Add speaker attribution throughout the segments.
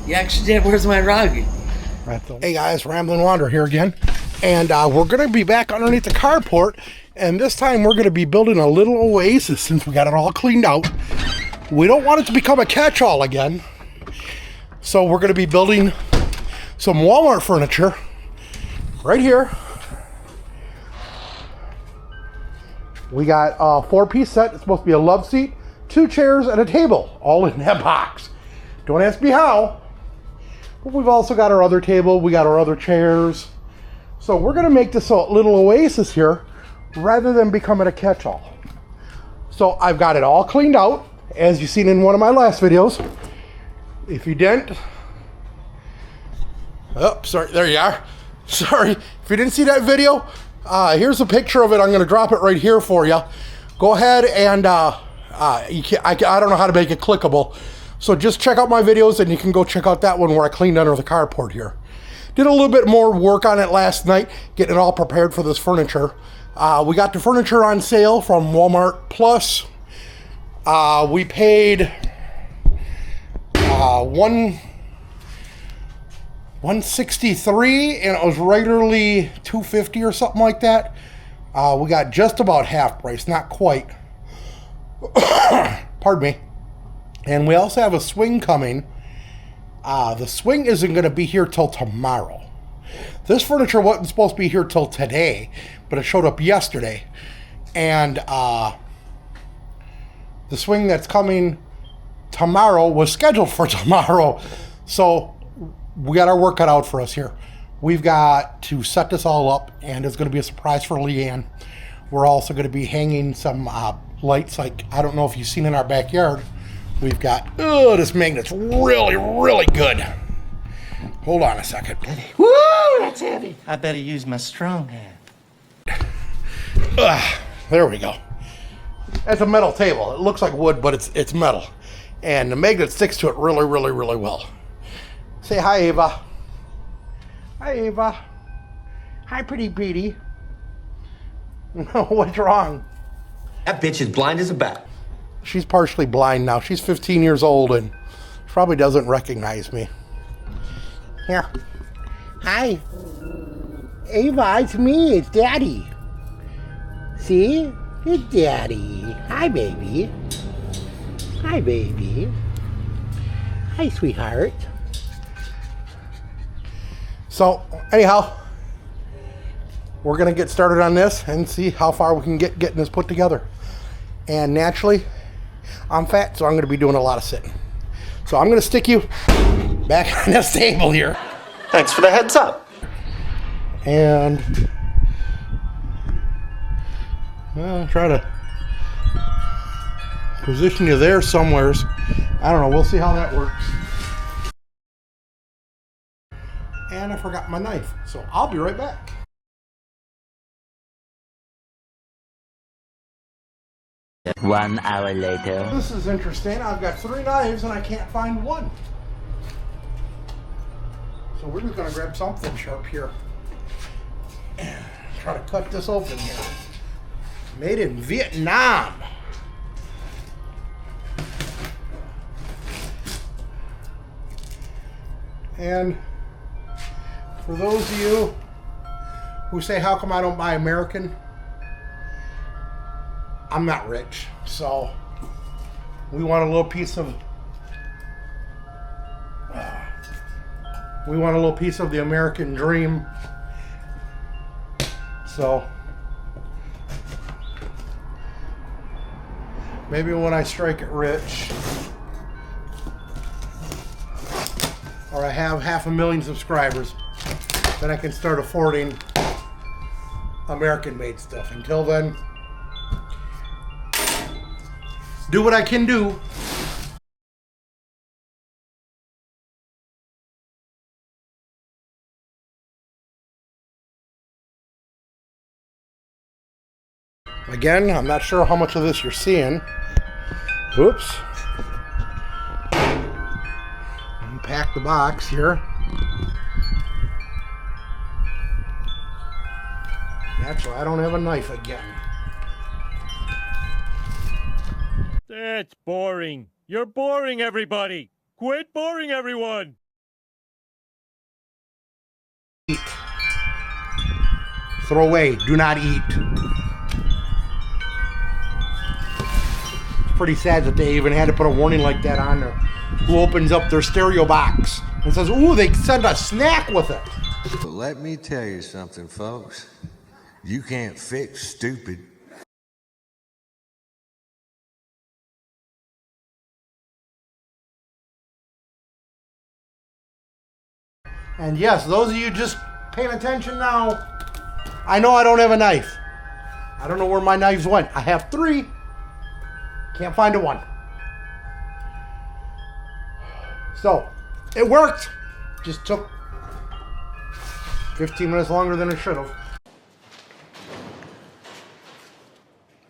Speaker 1: You actually did. Where's my rug?
Speaker 2: Hey guys, Ramblin' Wander here again. And we're going to be back underneath the carport. And this time we're going to be building a little oasis since we got it all cleaned out. We don't want it to become a catch-all again. So we're going to be building some Walmart furniture right here. We got a 4-piece set. It's supposed to be a love seat, 2 chairs, and a table, all in that box. Don't ask me how. But we've also got our other table. We got our other chairs. So we're going to make this a little oasis here rather than becoming a catch-all. So I've got it all cleaned out, as you've seen in one of my last videos. If you didn't, oh, sorry, there you are. Sorry, if you didn't see that video, here's a picture of it. I'm going to drop it right here for you. Go ahead and I don't know how to make it clickable. So just check out my videos and you can go check out that one where I cleaned under the carport here. Did a little bit more work on it last night, getting it all prepared for this furniture. We got the furniture on sale from Walmart Plus. We paid $163 and it was regularly $250 or something like that. We got just about half price, not quite. Pardon me. And we also have a swing coming. The swing isn't going to be here till tomorrow. This furniture wasn't supposed to be here till today, but it showed up yesterday. And the swing that's coming tomorrow was scheduled for tomorrow. So we got our work cut out for us here. We've got to set this all up, and it's going to be a surprise for Leanne. We're also going to be hanging some lights, like, I don't know if you've seen in our backyard. We've got, oh, this magnet's really, really good. Hold on a second.
Speaker 1: Woo, that's heavy. I better use my strong hand.
Speaker 2: There we go. It's a metal table. It looks like wood, but it's metal. And the magnet sticks to it really, really, really well. Say hi, Ava. Hi, Ava. Hi, pretty Petey. What's wrong?
Speaker 3: That bitch is blind as a bat.
Speaker 2: She's partially blind now. She's 15 years old and probably doesn't recognize me. Here. Hi. Ava, it's me. It's Daddy. See? It's Daddy. Hi, baby. Hi, baby. Hi, sweetheart. So, anyhow, we're going to get started on this and see how far we can get getting this put together. And naturally, I'm fat, so I'm going to be doing a lot of sitting. So I'm going to stick you back on this table here.
Speaker 3: Thanks for the heads up.
Speaker 2: And try to position you there somewheres. I don't know. We'll see how that works. And I forgot my knife, so I'll be right back.
Speaker 4: One hour later.
Speaker 2: This is interesting. I've got 3 knives and I can't find one. So we're just going to grab something sharp here. And try to cut this open here. Made in Vietnam. And for those of you who say, how come I don't buy American? I'm not rich, so we want a little piece of the American dream. So maybe when I strike it rich, or I have 500,000 subscribers, then I can start affording American-made stuff. Until then, do what I can do. Again, I'm not sure how much of this you're seeing. Oops. Unpack the box here. Naturally, I don't have a knife again.
Speaker 5: That's boring. You're boring everybody. Quit boring everyone.
Speaker 2: Throw away. Do not eat. It's pretty sad that they even had to put a warning like that on there. Who opens up their stereo box and says, ooh, they send a snack with it.
Speaker 5: But let me tell you something, folks. You can't fix stupid.
Speaker 2: And yes, those of you just paying attention now, I know I don't have a knife. I don't know where my knives went. I have 3. Can't find a 1. So, it worked. Just took 15 minutes longer than it should have.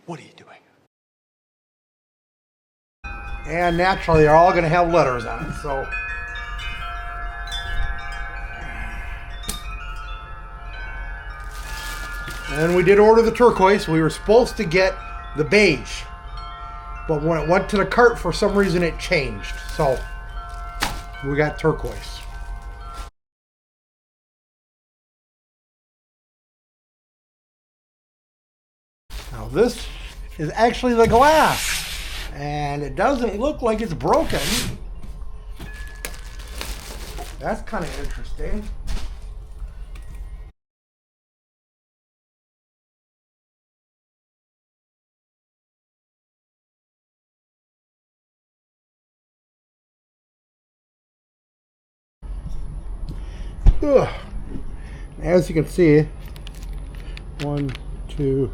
Speaker 2: What are you doing? And naturally, they're all going to have letters on it, so. And we did order the turquoise. We were supposed to get the beige. But when it went to the cart, for some reason it changed. So, we got turquoise. Now this is actually the glass. And it doesn't look like it's broken. That's kind of interesting. Ugh. As you can see, 1, 2,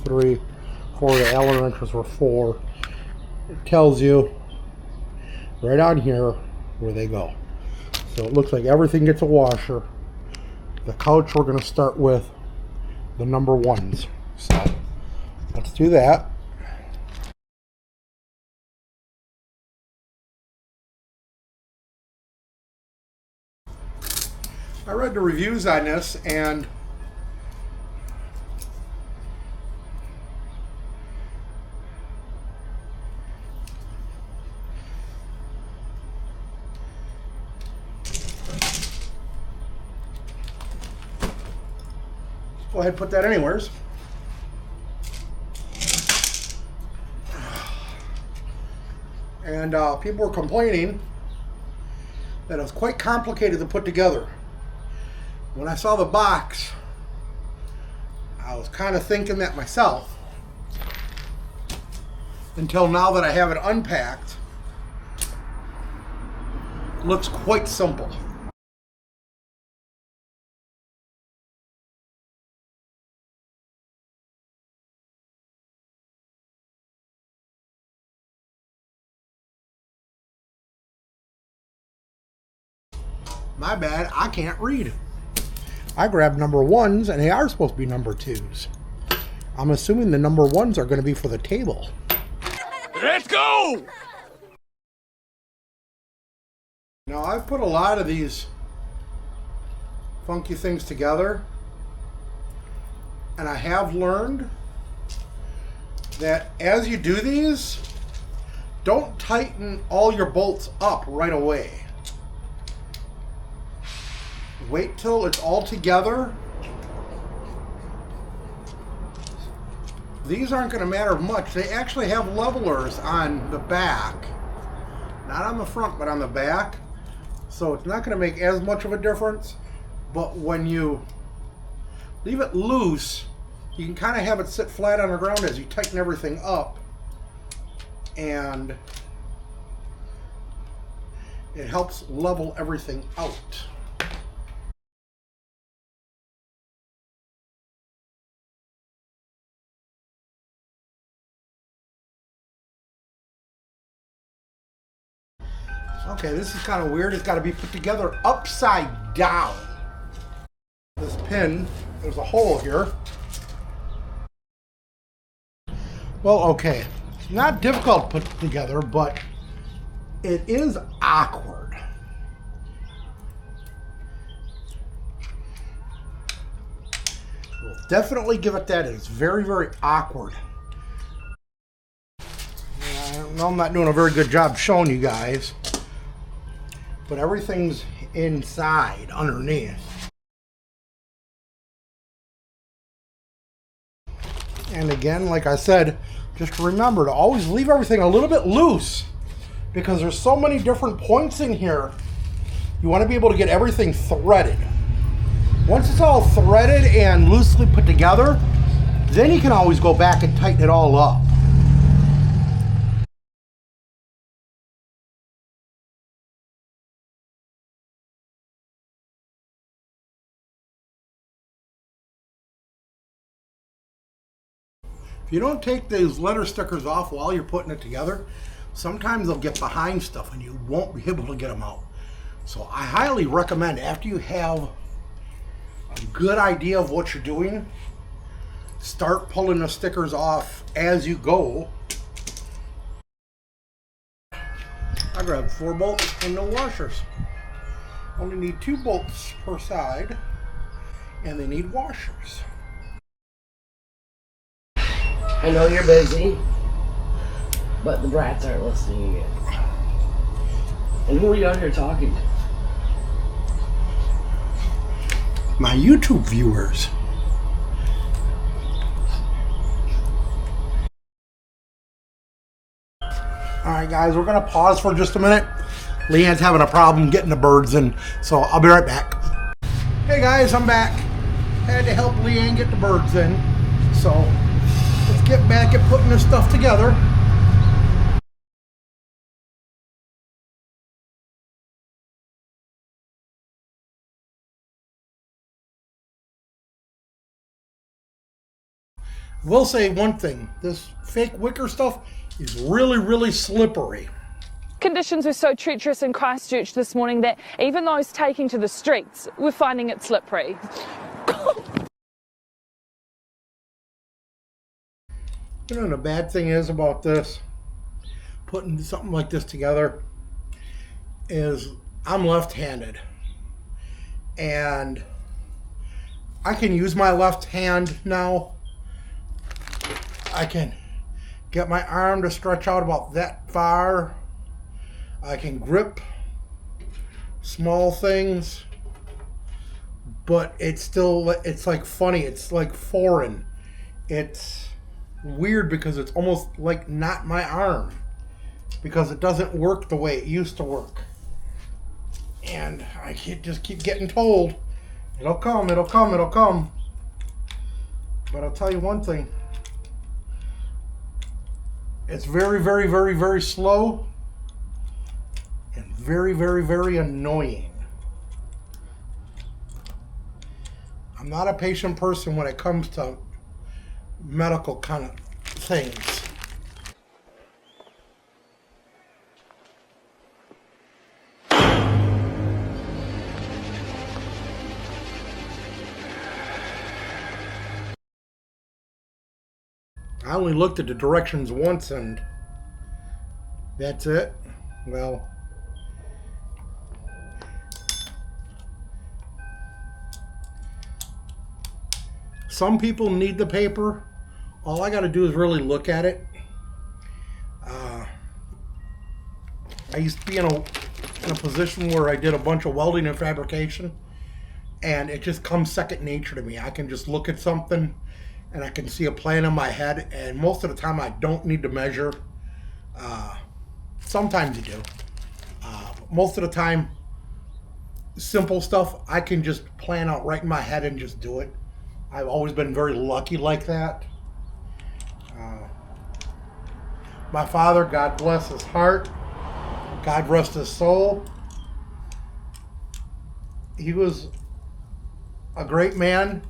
Speaker 2: 3, 4. The Allen wrenches were 4. It tells you right on here where they go. So it looks like everything gets a washer. The couch, we're going to start with the number 1s. So let's do that. I read the reviews on this, and go ahead and put that anywheres. And people were complaining that it was quite complicated to put together. When I saw the box, I was kind of thinking that myself. Until now that I have it unpacked, it looks quite simple. My bad, I can't read. I grabbed number 1s, and they are supposed to be number 2s. I'm assuming the number 1s are going to be for the table.
Speaker 6: Let's go!
Speaker 2: Now, I've put a lot of these funky things together, and I have learned that as you do these, don't tighten all your bolts up right away. Wait till it's all together. These aren't going to matter much. They actually have levelers on the back. Not on the front, but on the back. So it's not going to make as much of a difference. But when you leave it loose, you can kind of have it sit flat on the ground as you tighten everything up. And it helps level everything out. Okay, this is kind of weird. It's got to be put together upside down. This pin, there's a hole here. Well, okay. It's not difficult to put together, but it is awkward. We'll definitely give it that. It's very, very awkward. I know I'm not doing a very good job showing you guys. But everything's inside, underneath. And again, like I said, just remember to always leave everything a little bit loose because there's so many different points in here. You want to be able to get everything threaded. Once it's all threaded and loosely put together, then you can always go back and tighten it all up. If you don't take these letter stickers off while you're putting it together, sometimes they'll get behind stuff and you won't be able to get them out. So I highly recommend, after you have a good idea of what you're doing, start pulling the stickers off as you go. I grabbed 4 bolts and no washers. Only need 2 bolts per side, and they need washers.
Speaker 7: I know you're busy, but the brats aren't listening yet. And who are you out here talking to?
Speaker 2: My YouTube viewers. Alright guys, we're going to pause for just a minute. Leanne's having a problem getting the birds in, so I'll be right back. Hey guys, I'm back. Had to help Leanne get the birds in, so let's get back at putting this stuff together. Will say one thing, this fake wicker stuff is really, really slippery.
Speaker 8: Conditions were so treacherous in Christchurch this morning that even those taking to the streets were finding it slippery.
Speaker 2: You know, the bad thing is about this, putting something like this together, is I'm left-handed. And I can use my left hand now. I can get my arm to stretch out about that far. I can grip small things, but it's still, it's like funny, it's like foreign. It's weird because it's almost like not my arm, because it doesn't work the way it used to work. And I can't just keep getting told, it'll come, it'll come, it'll come. But I'll tell you one thing, it's very, very, very, very slow and very, very, very annoying. I'm not a patient person when it comes to medical kind of things. I only looked at the directions once and that's it. Well, some people need the paper. All I got to do is really look at it. I used to be in a position where I did a bunch of welding and fabrication, and it just comes second nature to me. I can just look at something and I can see a plan in my head, and most of the time I don't need to measure. Sometimes you do. Most of the time, simple stuff, I can just plan out right in my head and just do it. I've always been very lucky like that. My father, God bless his heart, God rest his soul, he was a great man,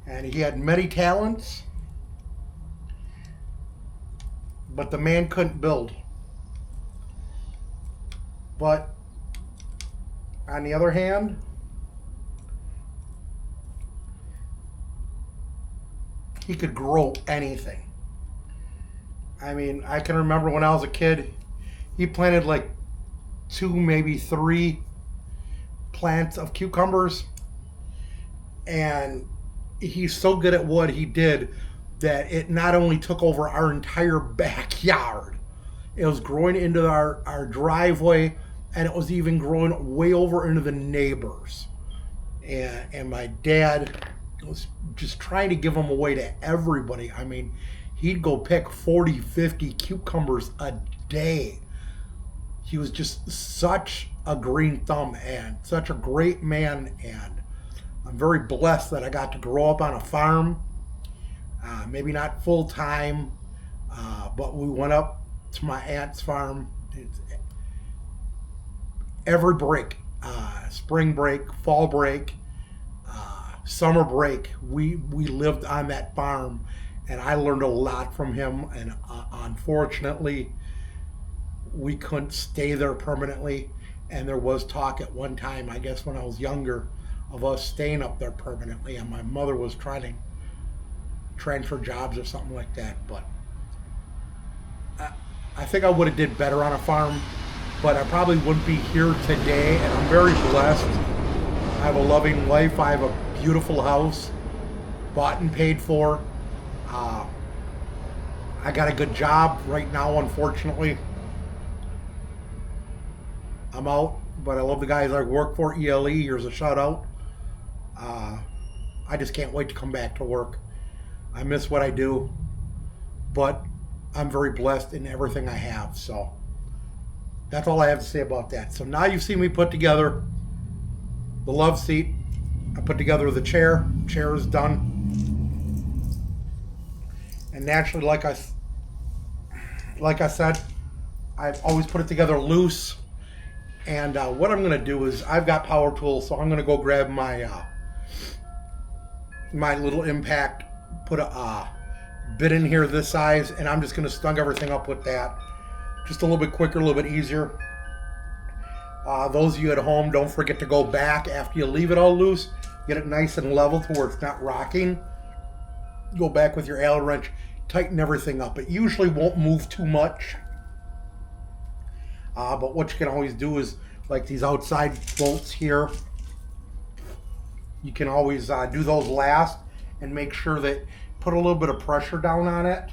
Speaker 2: and he had many talents, but the man couldn't build. But on the other hand, he could grow anything. I mean, I can remember when I was a kid, he planted like 2, maybe 3 plants of cucumbers, and he's so good at what he did that it not only took over our entire backyard, it was growing into our driveway, and it was even growing way over into the neighbors. And my dad was just trying to give them away to everybody. I mean, he'd go pick 40, 50 cucumbers a day. He was just such a green thumb and such a great man, and I'm very blessed that I got to grow up on a farm. Maybe not full time, but we went up to my aunt's farm every break, spring break, fall break, summer break. We lived on that farm, and I learned a lot from him. And unfortunately, we couldn't stay there permanently. And there was talk at one time, I guess when I was younger, of us staying up there permanently. And my mother was trying to transfer jobs or something like that. But I think I would have did better on a farm, but I probably wouldn't be here today. And I'm very blessed. I have a loving wife. I have a beautiful house, bought and paid for. I got a good job right now. Unfortunately, I'm out, but I love the guys I work for. ELE, here's a shout out. I just can't wait to come back to work. I miss what I do, but I'm very blessed in everything I have. So that's all I have to say about that. So now you've seen me put together the love seat. I put together the chair. Chair is done. And naturally, like I said, I've always put it together loose. And what I'm going to do is, I've got power tools, so I'm going to go grab my my little impact, put a bit in here this size, and I'm just going to snug everything up with that. Just a little bit quicker, a little bit easier. Those of you at home, don't forget to go back after you leave it all loose. Get it nice and level to where it's not rocking. Go back with your Allen wrench, tighten everything up. It usually won't move too much. But what you can always do is, like these outside bolts here, you can always do those last and make sure that put a little bit of pressure down on it,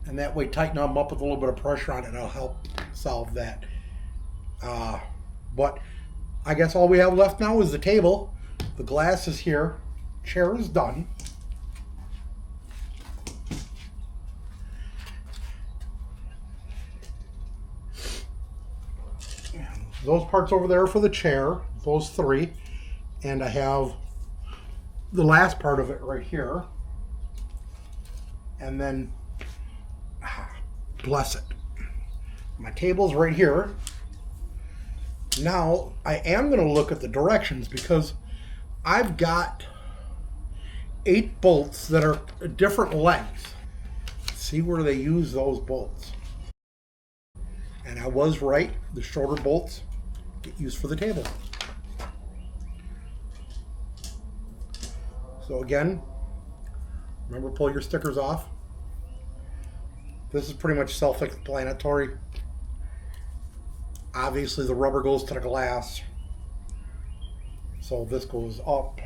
Speaker 2: and that way tighten them up with a little bit of pressure on it, and it'll help solve that. But I guess all we have left now is the table. The glass is here. Chair is done. Those parts over there for the chair, those three. And I have the last part of it right here. And then, bless it, my table's right here. Now, I am going to look at the directions because I've got 8 bolts that are different lengths. See where they use those bolts. And I was right, the shorter bolts get used for the table. So again, remember, pull your stickers off. This is pretty much self-explanatory. Obviously the rubber goes to the glass, so this goes up.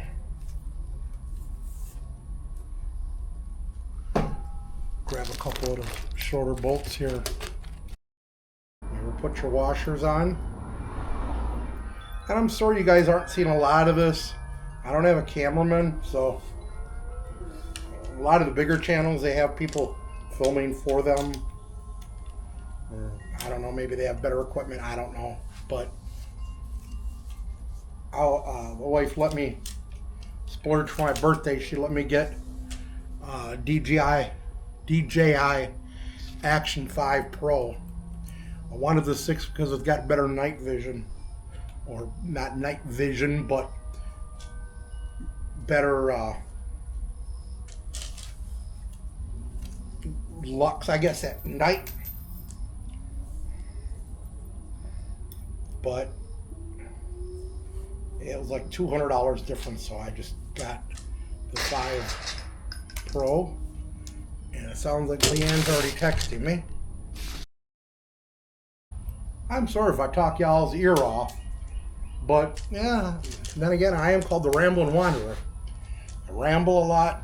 Speaker 2: Grab a couple of the shorter bolts here. Remember, put your washers on. And I'm sorry you guys aren't seeing a lot of this. I don't have a cameraman, so a lot of the bigger channels, they have people filming for them. Or I don't know, maybe they have better equipment, I don't know. But the wife let me splurge for my birthday. She let me get DJI Action 5 Pro. I wanted the 6 because it's got better night vision. Or not night vision, but better lux, I guess, at night. But it was like $200 difference, so I just got the 5 Pro. And it sounds like Leanne's already texting me. I'm sorry if I talk y'all's ear off, but yeah, then again, I am called the Rambling Wanderer. I ramble a lot,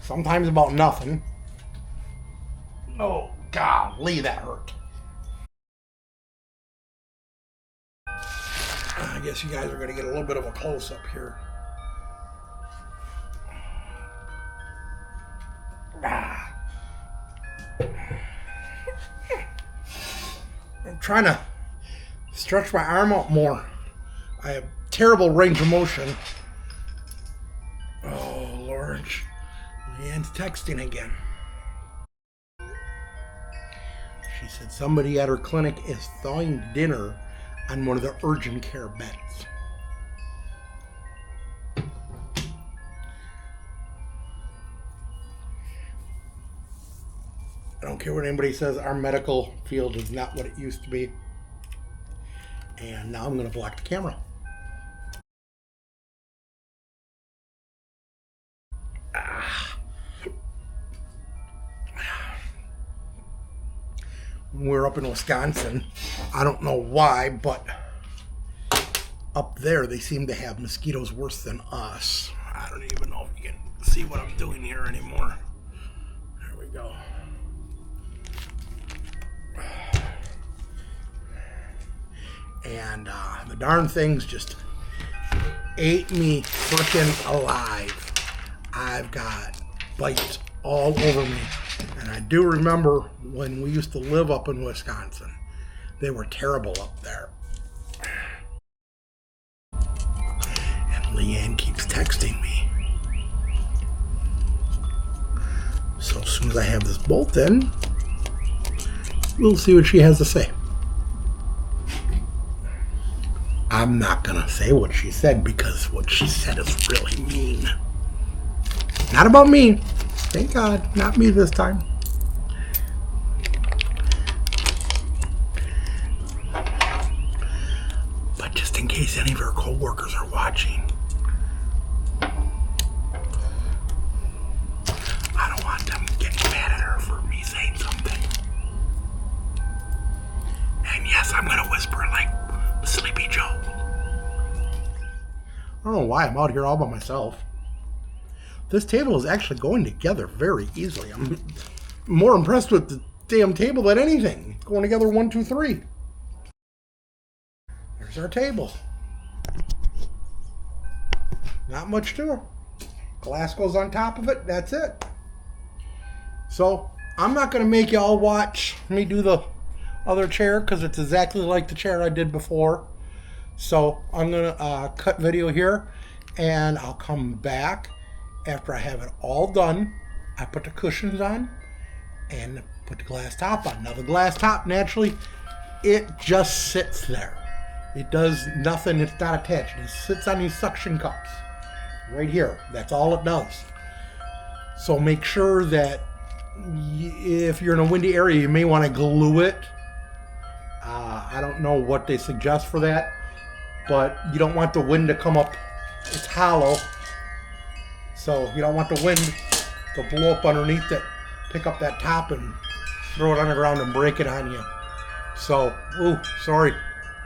Speaker 2: sometimes about nothing. Oh, golly, that hurt. I guess you guys are going to get a little bit of a close-up here. I'm trying to stretch my arm out more. I have terrible range of motion. Oh, Lord. Leanne's texting again. She said somebody at her clinic is thawing dinner on one of the urgent care beds. I don't care what anybody says, our medical field is not what it used to be. And now I'm going to block the camera. When we were up in Wisconsin, I don't know why, but up there they seem to have mosquitoes worse than us. I don't even know if you can see what I'm doing here anymore. There we go. And the darn things just ate me freaking alive. I've got bites all over me. And I do remember when we used to live up in Wisconsin. They were terrible up there. And Leanne keeps texting me. So as soon as I have this bolt in, we'll see what she has to say. I'm not going to say what she said because what she said is really mean. Not about me. Thank God. Not me this time. But just in case any of her co-workers are watching, I don't want them getting mad at her for me saying something. And yes, I'm going to whisper like Sleepy Joe. I don't know why I'm out here all by myself. This table is actually going together very easily. I'm more impressed with the damn table than anything. It's going together 1, 2, 3. There's our table. Not much to it. Glass goes on top of it. That's it. So I'm not going to make y'all watch me do the other chair because it's exactly like the chair I did before. So I'm going to cut video here and I'll come back after I have it all done. I put the cushions on and put the glass top on. Now the glass top, naturally, it just sits there. It does nothing. It's not attached. It sits on these suction cups right here. That's all it does. So make sure that if you're in a windy area, you may want to glue it. I don't know what they suggest for that, but you don't want the wind to come up. It's hollow, so you don't want the wind to blow up underneath it, pick up that top and throw it on the ground and break it on you. So, ooh, sorry.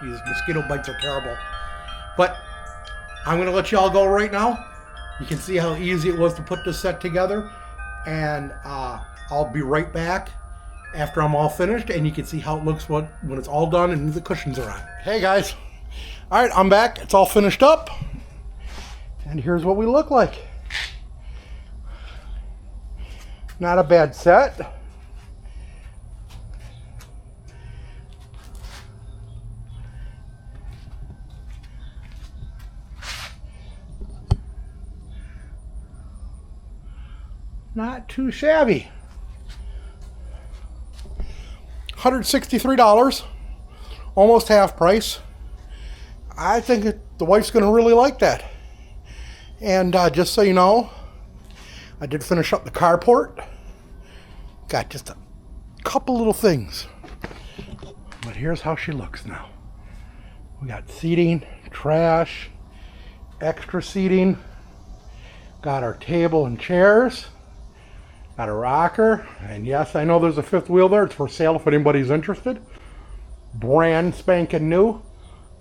Speaker 2: These mosquito bites are terrible. But I'm going to let you all go right now. You can see how easy it was to put this set together. And I'll be right back after I'm all finished. And you can see how it looks when it's all done and the cushions are on. Hey guys. All right, I'm back. It's all finished up. And here's what we look like. Not a bad set. Not too shabby. $163, almost half price. I think the wife's going to really like that. And just so you know, I did finish up the carport. Got just a couple little things. But here's how she looks now. We got seating, trash, extra seating. Got our table and chairs. Got a rocker, and yes, I know there's a fifth wheel there. It's for sale if anybody's interested. Brand spanking new.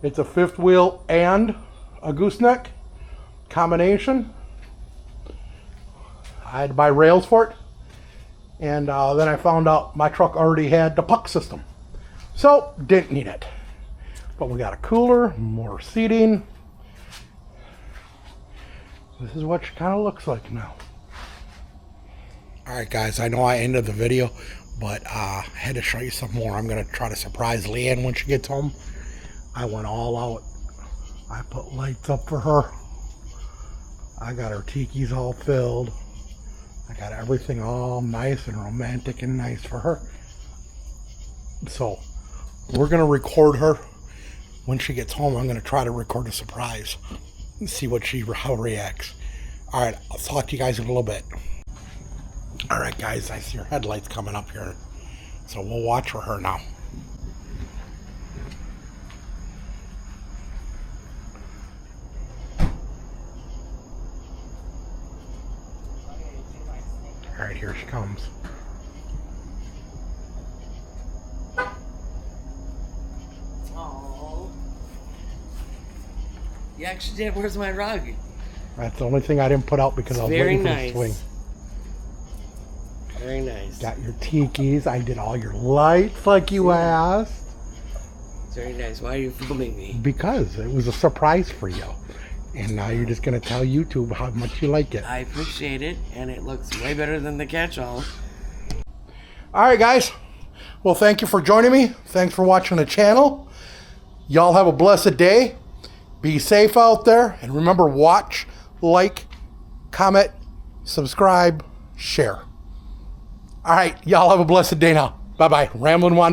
Speaker 2: It's a fifth wheel and a gooseneck combination. I had to buy rails for it, and then I found out my truck already had the puck system, so didn't need it. But we got a cooler, more seating. This is what she kind of looks like now. All right, guys, I know I ended the video, but I had to show you some more. I'm going to try to surprise Leanne when she gets home. I went all out. I put lights up for her. I got her tikis all filled. I got everything all nice and romantic and nice for her. So we're going to record her. When she gets home, I'm going to try to record a surprise and see how reacts. All right, I'll talk to you guys in a little bit. All right, guys, I see your headlights coming up here. So we'll watch for her now. All right, here she comes.
Speaker 7: Oh. You actually did. Where's my rug?
Speaker 2: That's the only thing I didn't put out because I was waiting for the swing.
Speaker 7: Very nice.
Speaker 2: Got your tikis. I did all your lights like you asked.
Speaker 7: Very nice. Why are you filming me?
Speaker 2: Because it was a surprise for you. And now you're just going to tell YouTube how much you like it.
Speaker 7: I appreciate it, and it looks way better than the catch-all.
Speaker 2: All right, guys. Well, thank you for joining me. Thanks for watching the channel. Y'all have a blessed day. Be safe out there. And remember, watch, like, comment, subscribe, share. All right, y'all have a blessed day now. Bye-bye. Ramblin' One.